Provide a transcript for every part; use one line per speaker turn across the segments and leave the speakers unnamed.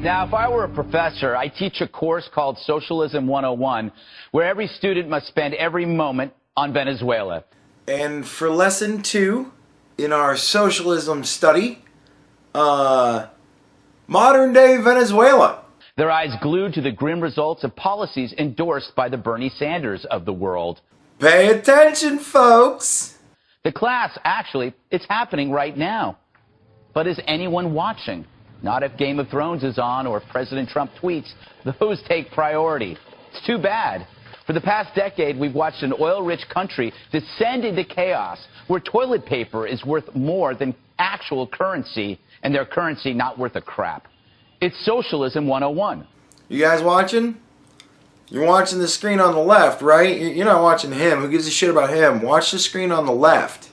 Now, if I were a professor, I teach a course called Socialism 101, where every student must spend every moment on Venezuela.
And for lesson 2 in our socialism study, modern day Venezuela.
Their eyes glued to the grim results of policies endorsed by the Bernie Sanders of the world.
Pay attention, folks.
The class, actually, it's happening right now. But is anyone watching? Not if Game of Thrones is on or if President Trump tweets. Those take priority. It's too bad. For the past decade, we've watched an oil-rich country descend into chaos where toilet paper is worth more than actual currency and their currency not worth a crap. It's Socialism 101.
You guys watching? You're watching the screen on the left, right? You're not watching him. Who gives a shit about him? Watch the screen on the left.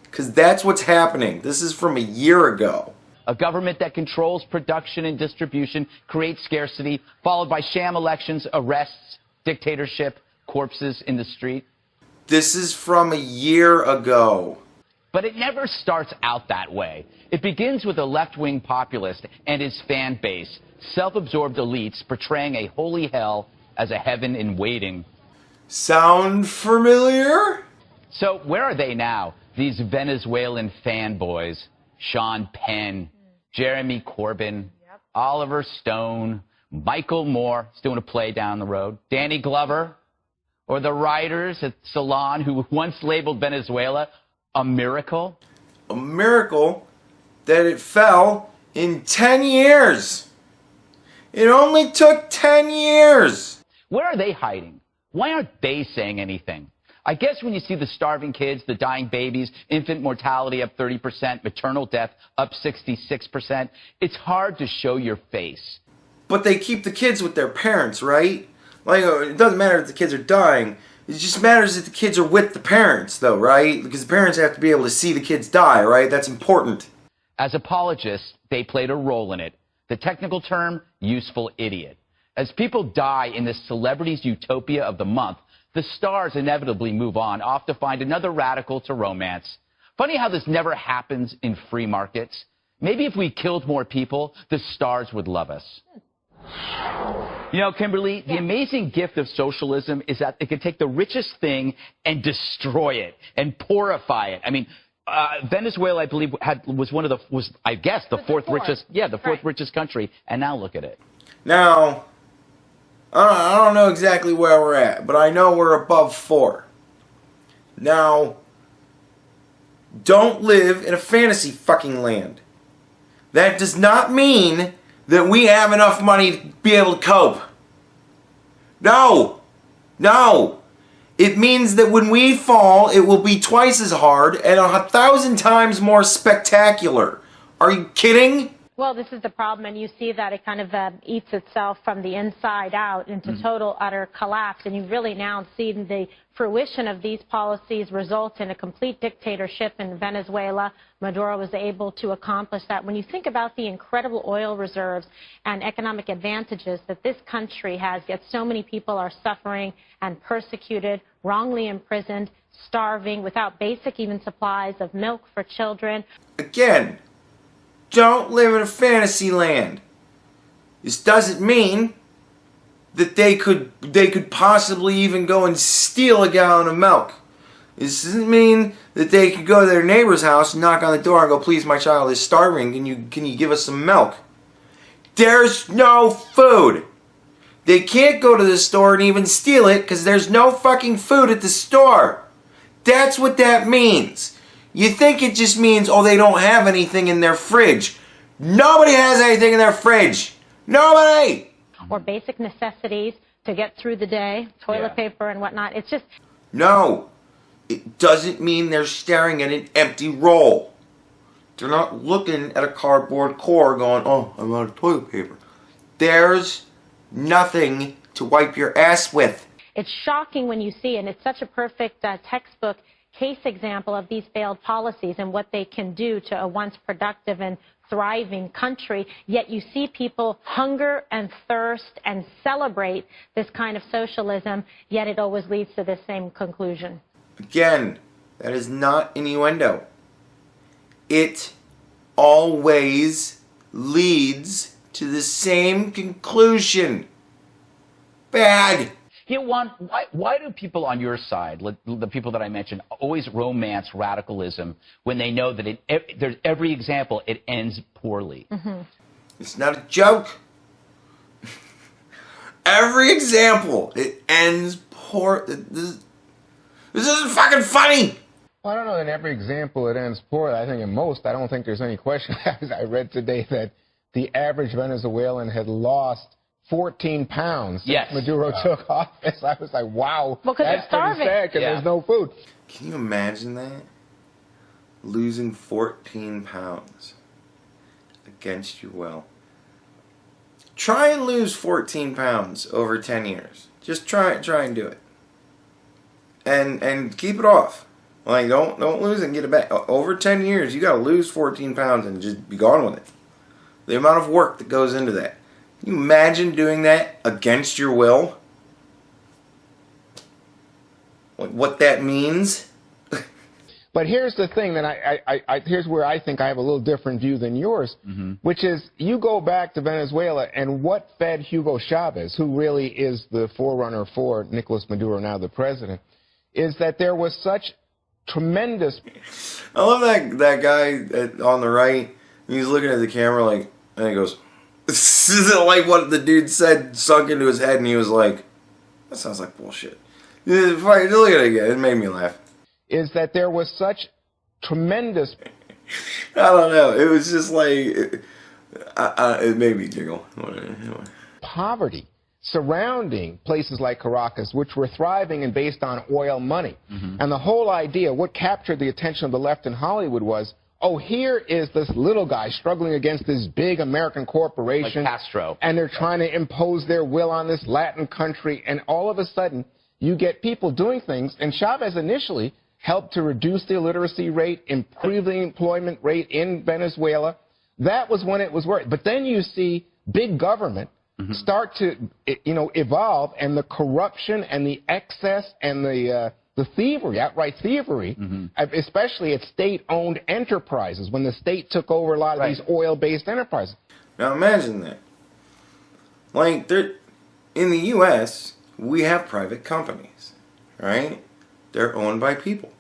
Because that's what's happening. This is from a year ago.
A government that controls production and distribution, creates scarcity, followed by sham elections, arrests, dictatorship, corpses in the street.
This is from a year ago.
But it never starts out that way. It begins with a left-wing populist and his fan base, self-absorbed elites portraying a holy hell as a heaven in waiting.
Sound familiar?
So where are they now, these Venezuelan fanboys? Sean Penn, Jeremy Corbyn, Oliver Stone, Michael Moore, he's doing a play down the road, Danny Glover, or the writers at Salon who once labeled Venezuela a miracle?
A miracle that it fell in 10 years. It only took 10 years.
Where are they hiding? Why aren't they saying anything? I guess when you see the starving kids, the dying babies, infant mortality up 30%, maternal death up 66%, it's hard to show your face.
But they keep the kids with their parents, right? Like, it doesn't matter if the kids are dying. It just matters if the kids are with the parents, though, right? Because the parents have to be able to see the kids die, right? That's important.
As apologists, they played a role in it. The technical term, useful idiot. As people die in this celebrity's utopia of the month, the stars inevitably move on, off to find another radical to romance. Funny how this never happens in free markets. Maybe if we killed more people, the stars would love us. You know, Kimberly, the amazing gift of socialism is that it can take the richest thing and destroy it and porify it. I mean, Venezuela, I believe, was the fourth richest, the fourth richest country, and now look at it.
Now, I don't know exactly where we're at, but I know we're above 4. Now, don't live in a fantasy fucking land. That does not mean that we have enough money to be able to cope. No. No. It means that when we fall, it will be twice as hard and 1,000 times more spectacular. Are you kidding?
Well, this is the problem, and you see that it kind of eats itself from the inside out into total, utter collapse. And you really now see the fruition of these policies result in a complete dictatorship in Venezuela. Maduro was able to accomplish that. When you think about the incredible oil reserves and economic advantages that this country has, yet so many people are suffering and persecuted, wrongly imprisoned, starving, without basic even supplies of milk for children.
Again, don't live in a fantasy land. This doesn't mean that they could possibly even go and steal a gallon of milk. This doesn't mean that they could go to their neighbor's house and knock on the door and go, please, my child is starving, can you give us some milk? There's no food. They can't go to the store and even steal it because there's no fucking food at the store. That's what that means. You think it just means, oh, they don't have anything in their fridge. Nobody has anything in their fridge. Nobody!
Or basic necessities to get through the day, toilet paper and whatnot. It's just...
No. It doesn't mean they're staring at an empty roll. They're not looking at a cardboard core going, oh, I'm out of toilet paper. There's nothing to wipe your ass with.
It's shocking when you see, and it's such a perfect textbook case example of these failed policies and what they can do to a once productive and thriving country, yet you see people hunger and thirst and celebrate this kind of socialism, yet it always leads to the same conclusion.
Again, that is not innuendo. It always leads to the same conclusion. Bad.
You know, Juan, why do people on your side, the people that I mentioned, always romance radicalism when they know that there's every example it ends poorly?
Mm-hmm.
It's not a joke. Every example it ends poor. This isn't fucking funny.
Well, I don't know. In every example, it ends poorly. I think in most, I don't think there's any question. I read today that the average Venezuelan had lost 14 pounds since Maduro took office. I was like, wow,
well,
that's pretty sad because there's no food.
Can you imagine that? Losing 14 pounds against your will. Try and lose 14 pounds over 10 years. Just try and do it. And keep it off. Like, don't lose it and get it back. Over 10 years, you got to lose 14 pounds and just be gone with it. The amount of work that goes into that. Can you imagine doing that against your will? What that means?
But here's the thing that here's where I think I have a little different view than yours, which is you go back to Venezuela and what fed Hugo Chavez, who really is the forerunner for Nicolas Maduro, now the president, is that there was such tremendous...
I love that guy on the right. He's looking at the camera like, and he goes, this isn't like what the dude said sunk into his head, and he was like, that sounds like bullshit. Look at it again. It made me laugh.
Is that there was such tremendous...
I don't know. It was just like... it made me giggle.
Poverty surrounding places like Caracas, which were thriving and based on oil money. And the whole idea, what captured the attention of the left in Hollywood was, oh, here is this little guy struggling against this big American corporation.
Like Castro.
And they're trying to impose their will on this Latin country. And all of a sudden, you get people doing things. And Chavez initially helped to reduce the illiteracy rate, improve the employment rate in Venezuela. That was when it was working. But then you see big government start to, evolve, and the corruption and the excess and the thievery, outright thievery, especially at state-owned enterprises, when the state took over a lot of these oil-based enterprises.
Now imagine that. Like, in the U.S., we have private companies, right? They're owned by people.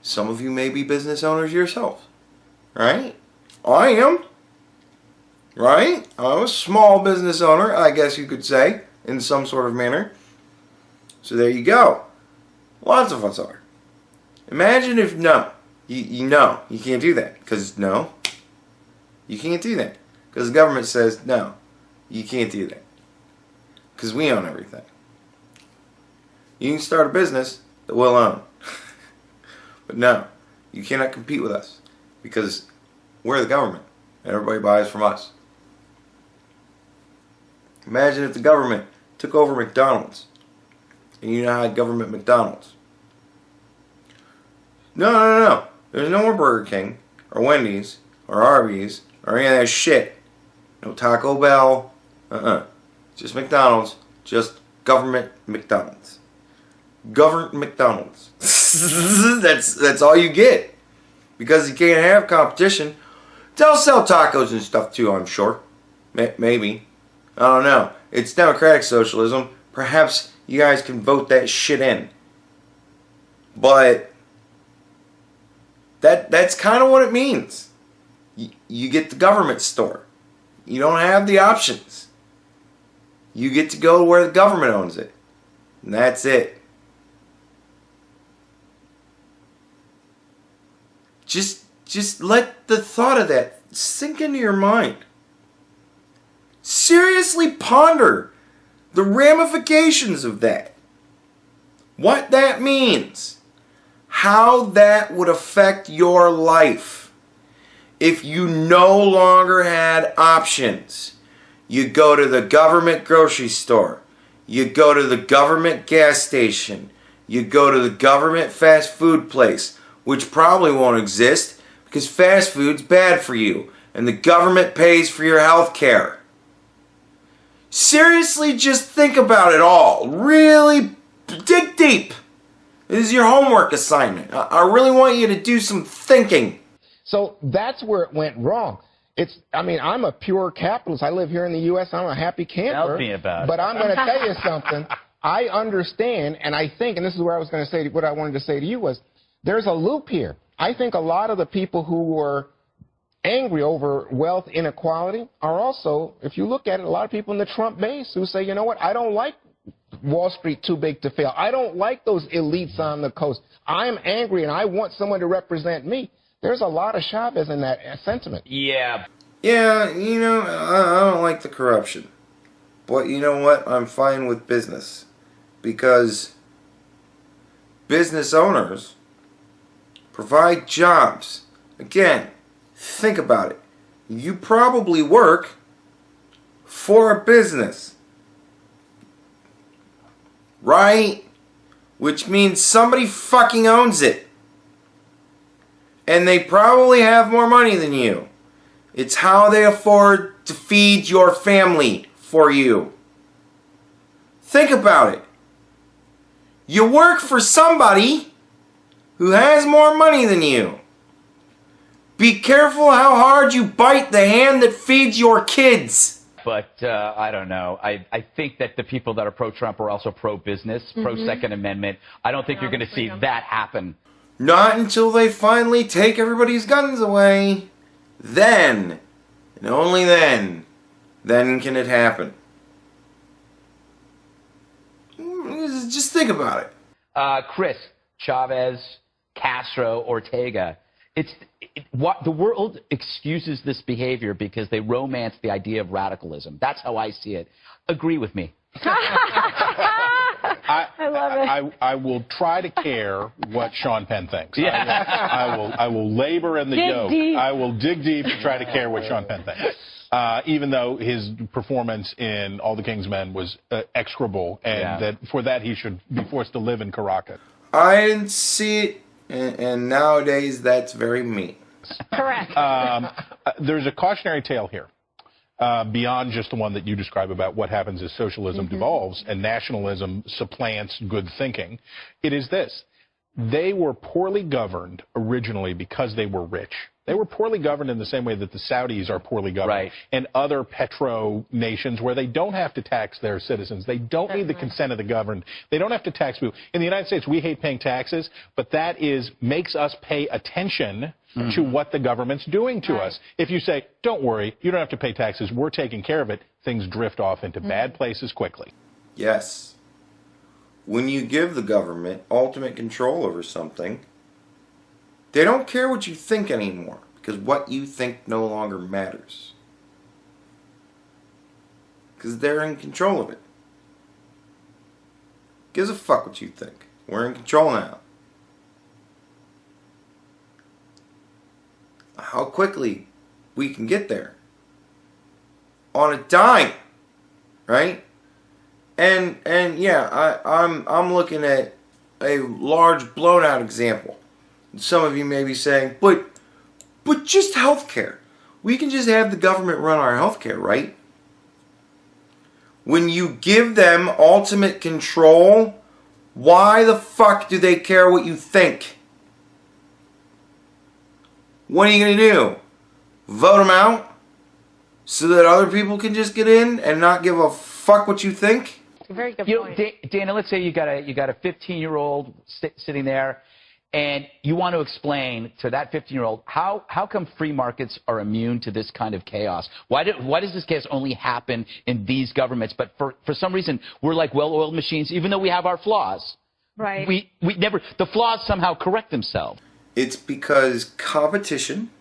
Some of you may be business owners yourselves, right? I am, right? I'm a small business owner, I guess you could say, in some sort of manner. So there you go. Lots of us are. Imagine if you can't do that. Because no, you can't do that. Because the government says, no, you can't do that. Because we own everything. You can start a business that we'll own. But no, you cannot compete with us. Because we're the government. And everybody buys from us. Imagine if the government took over McDonald's. And you know how government McDonald's. No. There's no more Burger King, or Wendy's, or Arby's, or any of that shit. No Taco Bell. Just McDonald's. Just government McDonald's. Government McDonald's. That's all you get. Because you can't have competition. They'll sell tacos and stuff too, I'm sure. Maybe. I don't know. It's democratic socialism. Perhaps you guys can vote that shit in. But that's kind of what it means. You get the government store. You don't have the options. You get to go where the government owns it. And that's it. Just let the thought of that sink into your mind. Seriously ponder the ramifications of that. What that means. How that would affect your life. If you no longer had options. You go to the government grocery store. You go to the government gas station. You go to the government fast food place. Which probably won't exist. Because fast food's bad for you. And the government pays for your health care. Seriously, just think about it all. Really dig deep. This is your homework assignment. I really want you to do some thinking.
So that's where it went wrong. I mean, I'm a pure capitalist. I live here in the U.S. I'm a happy camper.
Tell me about it.
But I'm going to tell you something. I understand, and I think, and this is where I was going to say, what I wanted to say to you was, there's a loop here. I think a lot of the people who were angry over wealth inequality are also, if you look at it, a lot of people in the Trump base who say, you know what, I don't like Wall Street too big to fail. I don't like those elites on the coast. I'm angry and I want someone to represent me. There's a lot of Chavez in that sentiment.
Yeah.
Yeah, you know, I don't like the corruption. But you know what? I'm fine with business. Because business owners provide jobs. Again, think about it. You probably work for a business. Right? Which means somebody fucking owns it. And they probably have more money than you. It's how they afford to feed your family for you. Think about it. You work for somebody who has more money than you. Be careful how hard you bite the hand that feeds your kids.
But I don't know. I think that the people that are pro-Trump are also pro-business, pro-Second Amendment. I don't think you're going to see that happen.
Not until they finally take everybody's guns away. Then, and only then can it happen. Just think about it.
Chris, Chavez, Castro, Ortega. The world excuses this behavior because they romance the idea of radicalism. That's how I see it. Agree with me.
I love it.
I will try to care what Sean Penn thinks.
Yeah.
I will labor in the yoke. I will dig deep to try to care what Sean Penn thinks. Even though his performance in All the King's Men was execrable, and that for that he should be forced to live in Caracas.
I didn't see it, and nowadays that's very mean.
Correct.
There's a cautionary tale here. Beyond just the one that you describe about what happens as socialism devolves and nationalism supplants good thinking, it is this. They were poorly governed originally because they were rich. They were poorly governed in the same way that the Saudis are poorly governed and other petro nations where they don't have to tax their citizens. They don't need the consent of the governed. They don't have to tax people. In the United States, we hate paying taxes, but that makes us pay attention to what the government's doing to us. If you say, don't worry, you don't have to pay taxes, we're taking care of it, things drift off into bad places quickly.
Yes. When you give the government ultimate control over something, they don't care what you think anymore, because what you think no longer matters. Because they're in control of it. Gives a fuck what you think. We're in control now. How quickly we can get there. On a dime. Right? And yeah, I'm looking at a large blown out example. Some of you may be saying, but just healthcare. We can just have the government run our healthcare, right? When you give them ultimate control, why the fuck do they care what you think? What are you going to do? Vote them out? So that other people can just get in and not give a fuck what you think?
It's a very good point.
Dana, let's say you got a 15-year-old sitting there, and you want to explain to that 15-year-old how come free markets are immune to this kind of chaos? Why does this chaos only happen in these governments? But for some reason, we're like well-oiled machines, even though we have our flaws.
Right.
We never, the flaws somehow correct themselves.
It's because competition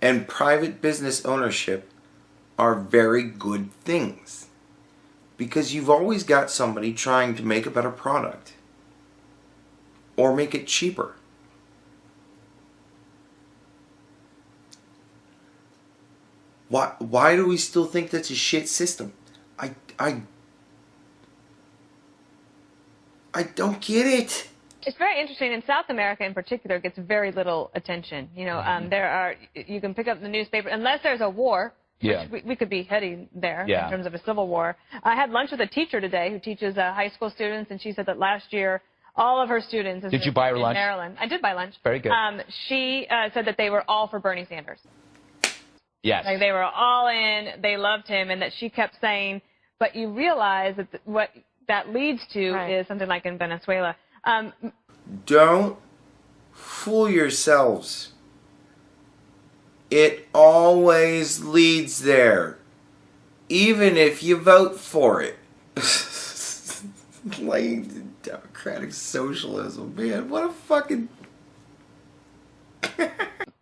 and private business ownership are very good things. Because you've always got somebody trying to make a better product. Or make it cheaper. Why do we still think that's a shit system? I don't get it.
It's very interesting. In South America, in particular, it gets very little attention. You know, you can pick up the newspaper unless there's a war. Which we could be heading there in terms of a civil war. I had lunch with a teacher today who teaches high school students, and she said that last year all of her students
Did you buy her lunch?
in Maryland. I did buy lunch.
Very good.
She said that they were all for Bernie Sanders.
Yes.
Like they were all in, they loved him, and that she kept saying, but you realize that what that leads to is something like in Venezuela.
Don't fool yourselves. It always leads there, even if you vote for it. Like democratic socialism, man. What a fucking...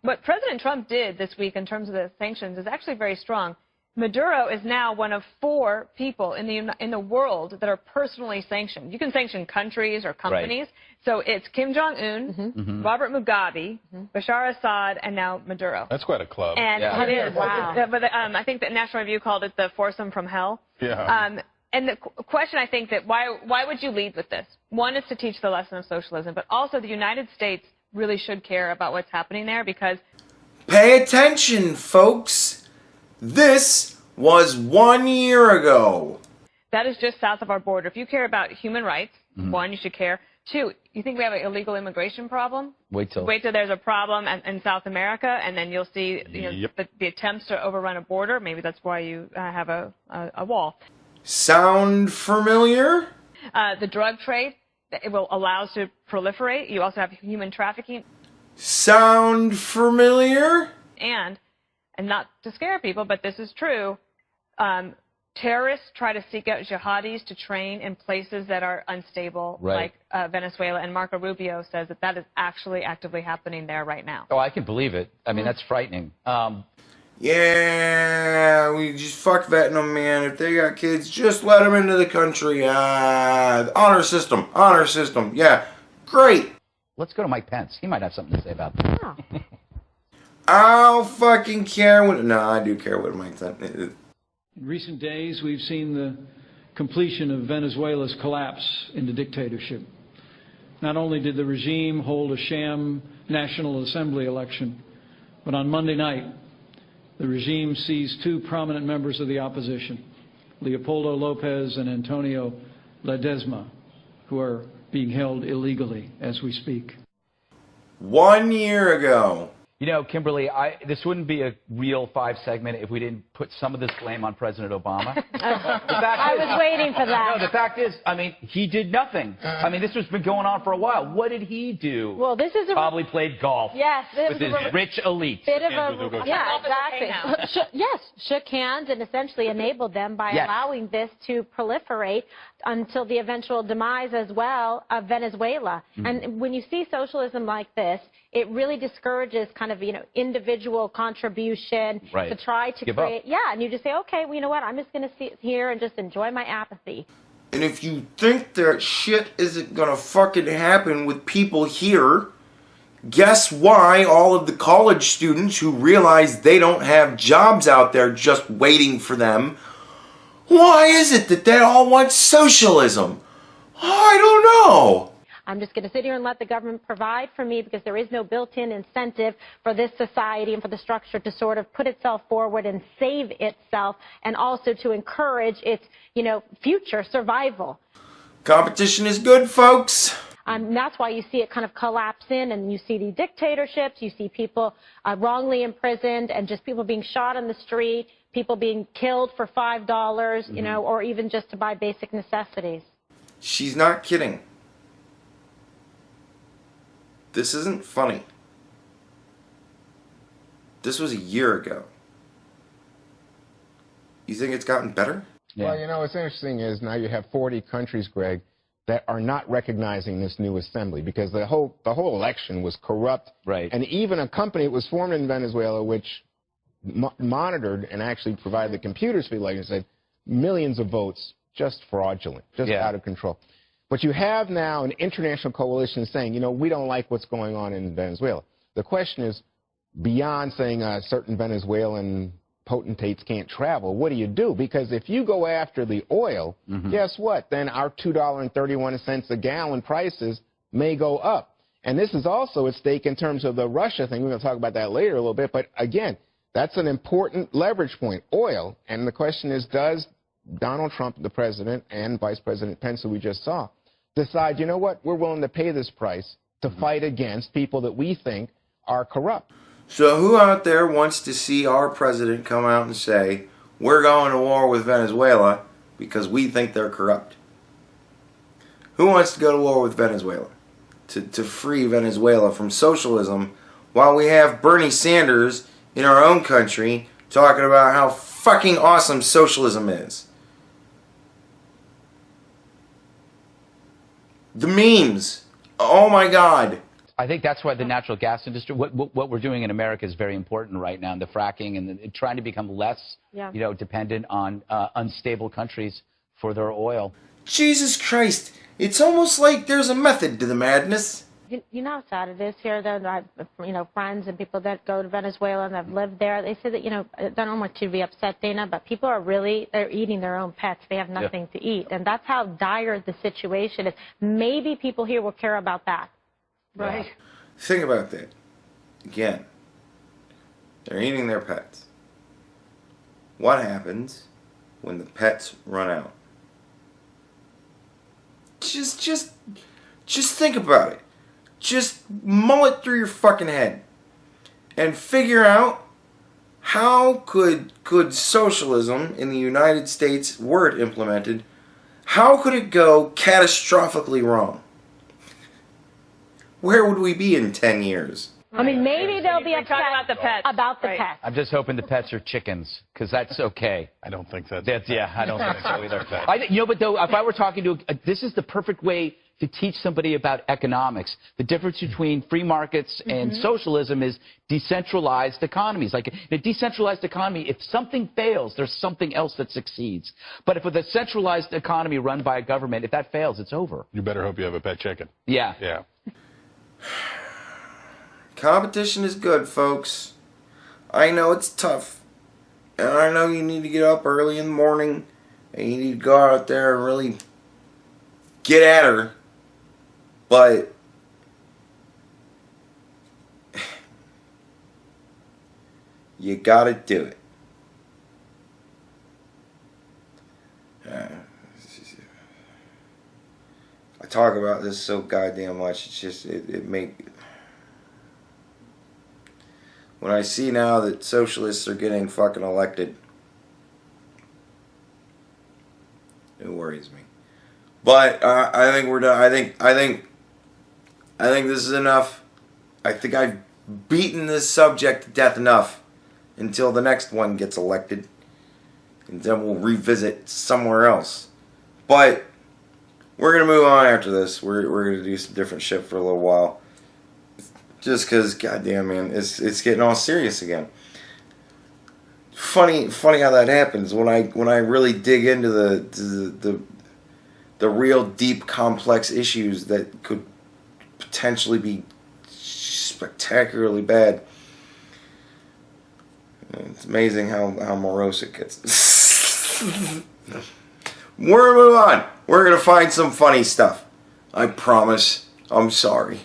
What President Trump did this week in terms of the sanctions is actually very strong. Maduro is now one of 4 people in the world that are personally sanctioned. You can sanction countries or companies. So it's Kim Jong-un, Robert Mugabe, Bashar Assad, and now Maduro.
That's quite a club.
And it is. Wow. But I think the National Review called it the foursome from hell.
Yeah.
And the question, I think, that why would you lead with this? One is to teach the lesson of socialism, but also the United States really should care about what's happening there because...
Pay attention, folks. This was 1 year ago.
That is just south of our border. If you care about human rights, one, you should care. 2, you think we have an illegal immigration problem? Wait till there's a problem in South America, and then you'll see the attempts to overrun a border. Maybe that's why you have a wall.
Sound familiar?
The drug trade, it will allow us to proliferate. You also have human trafficking.
Sound familiar?
And not to scare people, but this is true, terrorists try to seek out jihadis to train in places that are unstable, like Venezuela, and Marco Rubio says that is actually actively happening there right now.
Oh, I can believe it. I mean, that's frightening.
Yeah, we just fuck vetting them, man. If they got kids, just let them into the country. Honor system. Yeah, great.
Let's go to Mike Pence. He might have something to say about that.
Oh.
I don't fucking care what... No, I do care what Mike said.
In recent days, we've seen the completion of Venezuela's collapse into dictatorship. Not only did the regime hold a sham National Assembly election, but on Monday night, the regime seized 2 prominent members of the opposition, Leopoldo Lopez and Antonio Ledesma, who are being held illegally as we speak.
1 year ago.
You know, Kimberly, this wouldn't be a real 5 segment if we didn't put some of this blame on President Obama.
I was waiting for that.
No, the fact is, I mean, he did nothing. I mean, this has been going on for a while. What did he do?
Well, this is
probably played golf.
Yes,
with his rich elite.
Bit of a, yeah, exactly. Yes, shook hands and essentially enabled them by allowing this to proliferate until the eventual demise as well of Venezuela. And when you see socialism like this, it really discourages kind of, individual contribution to try to create. Yeah, and you just say, okay, well, you know what? I'm just going to sit here and just enjoy my apathy.
And if you think that shit isn't going to fucking happen with people here, guess why all of the college students who realize they don't have jobs out there just waiting for them, why is it that they all want socialism? I don't know.
I'm just going to sit here and let the government provide for me because there is no built-in incentive for this society and for the structure to sort of put itself forward and save itself and also to encourage its, future survival.
Competition is good, folks.
That's why you see it kind of collapse in, and you see the dictatorships, you see people wrongly imprisoned and just people being shot on the street, people being killed for $5, or even just to buy basic necessities.
She's not kidding. This isn't funny. This was a year ago. You think it's gotten better?
Yeah. Well, what's interesting is now you have 40 countries, Greg, that are not recognizing this new assembly because the whole election was corrupt.
Right.
And even a company that was formed in Venezuela, which monitored and actually provided the computers for the election, said millions of votes just fraudulent, just out of control. But you have now an international coalition saying, we don't like what's going on in Venezuela. The question is, beyond saying certain Venezuelan potentates can't travel, what do you do? Because if you go after the oil, guess what? Then our $2.31 a gallon prices may go up. And this is also at stake in terms of the Russia thing. We're going to talk about that later a little bit. But again, that's an important leverage point, oil. And the question is, does Donald Trump, the president, and Vice President Pence, who we just saw, decide, what, we're willing to pay this price to fight against people that we think are corrupt?
So who out there wants to see our president come out and say, we're going to war with Venezuela because we think they're corrupt? Who wants to go to war with Venezuela? To free Venezuela from socialism, while we have Bernie Sanders in our own country talking about how fucking awesome socialism is. The memes. Oh my God.
I think that's why the natural gas industry, what we're doing in America is very important right now, and the fracking and trying to become less, dependent on unstable countries for their oil.
Jesus Christ. It's almost like there's a method to the madness.
You know how sad it is here, though. I have, friends and people that go to Venezuela and have lived there. They say that, I don't want you to be upset, Dana, but people are they're eating their own pets. They have nothing to eat. And that's how dire the situation is. Maybe people here will care about that. Right?
Wow. Think about that. Again, they're eating their pets. What happens when the pets run out? Just think about it. Just mull it through your fucking head and figure out how could socialism in the United States, were it implemented, how could it go catastrophically wrong? Where would we be in 10 years?
I mean, maybe they'll be upset
about the pets.
Pets.
I'm just hoping the pets are chickens, because that's okay.
I don't think that's
I don't think so either. But though, if I were talking to, this is the perfect way to teach somebody about economics. The difference between free markets and socialism is decentralized economies. Like in a decentralized economy, if something fails, there's something else that succeeds. But if with a centralized economy run by a government, if that fails, it's over.
You better hope you have a pet chicken.
Yeah.
Yeah.
Competition is good, folks. I know it's tough. And I know you need to get up early in the morning. And you need to go out there and really get at her. But you gotta do it. I talk about this so goddamn much. It's just, when I see now that socialists are getting fucking elected, it worries me. But I think we're done. I think this is enough. I think I've beaten this subject to death enough until the next one gets elected, and then we'll revisit somewhere else. But we're gonna move on after this. We're gonna do some different shit for a little while. Just because, goddamn, man, it's getting all serious again. Funny how that happens when I really dig into the real deep, complex issues that could potentially be spectacularly bad. It's amazing how morose it gets. We're gonna move on. We're gonna find some funny stuff. I promise. I'm sorry.